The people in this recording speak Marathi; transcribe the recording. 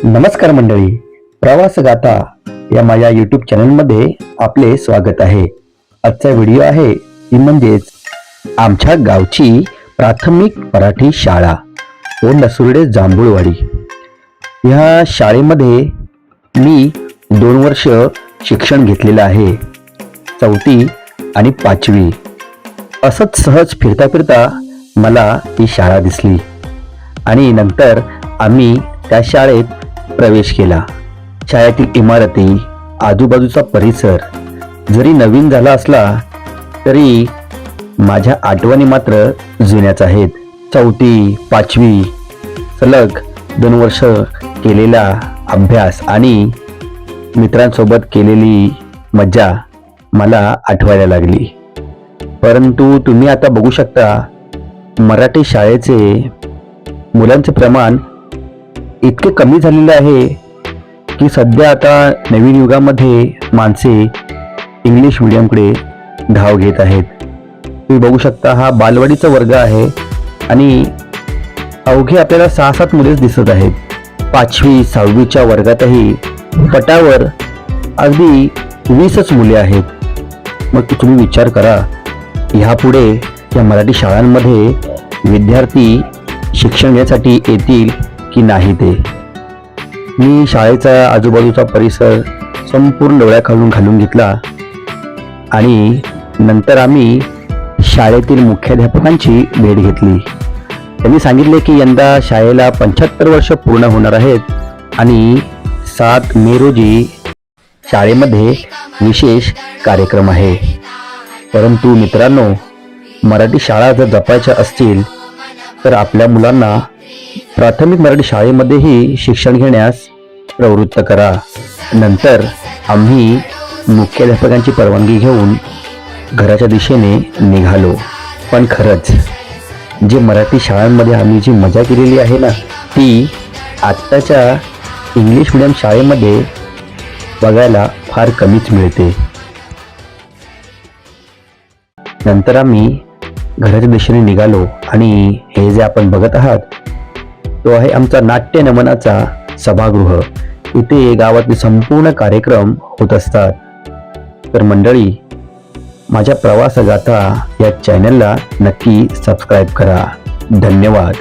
नमस्कार मंडळी, प्रवास गाथा या माझ्या यूट्यूब चॅनलमध्ये आपले स्वागत आहे. आजचा व्हिडिओ आहे ती म्हणजेच आमच्या गावची प्राथमिक मराठी शाळा व नसुर्डे जांभूळवाडी. ह्या शाळेमध्ये मी 2 वर्ष शिक्षण घेतलेलं आहे, 4थी आणि 5वी. असंच सहज फिरता फिरता मला ती शाळा दिसली आणि नंतर आम्ही त्या शाळेत प्रवेश केला. शाळेतील इमारती, आजूबाजूचा परिसर जरी नवीन झाला असला तरी माझ्या आठवणी मात्र जुन्याच आहेत. 4थी 5वी सलग 2 वर्ष केलेला अभ्यास आणि मित्रांसोबत केलेली मज्जा मला आठवायला लागली. परंतु तुम्ही आता बघू शकता मराठी शाळेचे मुलांचे प्रमाण इतके कमी झालेले आहे की सध्या आता नवीन युगामध्ये माणसे इंग्लिश मीडियमकडे धाव घेत आहेत. तुम्ही बघू शकता हा बालवाडीचा वर्ग आहे आणि अवघे आपल्याला 6-7 मुलेच दिसत आहेत. 5वी 6वीच्या वर्गातही पटावर अगदी 20च मुले आहेत. मग तुम्ही विचार करा, ह्यापुढे या मराठी शाळांमध्ये विद्यार्थी शिक्षण घेण्यासाठी येतील की नाही ते. मी शाळेचा आजूबाजूचा परिसर संपूर्ण डोळ्याखालून घालून घेतला आणि नंतर आम्ही शाळेतील मुख्याध्यापकांची भेट घेतली. त्यांनी सांगितले की यंदा शाळेला 75 वर्ष पूर्ण होणार आहेत आणि 7 मे रोजी शाळेमध्ये विशेष कार्यक्रम आहे. परंतु मित्रांनो, मराठी शाळा जर जपायच्या असतील तर आपल्या मुलांना प्राथमिक मराठी शाळेमध्येही शिक्षण घेण्यास प्रवृत्त करा. नंतर आम्ही मुख्याध्यापकांची परवानगी घेऊन घराच्या दिशेने निघालो. पण खरंच जे मराठी शाळांमध्ये आम्ही जी मजा केलेली आहे ना, ती आत्ताच्या इंग्लिश मीडियम शाळेमध्ये बघायला फार कमीच मिळते. नंतर आम्ही घराच्या दिशेने निघालो आणि हे जे आपण बघत आहात तो आहे आमचा नाट्य नमनाचा सभागृह. इथे गावातील संपूर्ण कार्यक्रम होत असतात. तर मंडळी, माझ्या प्रवास गाथा या चॅनलला नक्की सबस्क्राईब करा. धन्यवाद.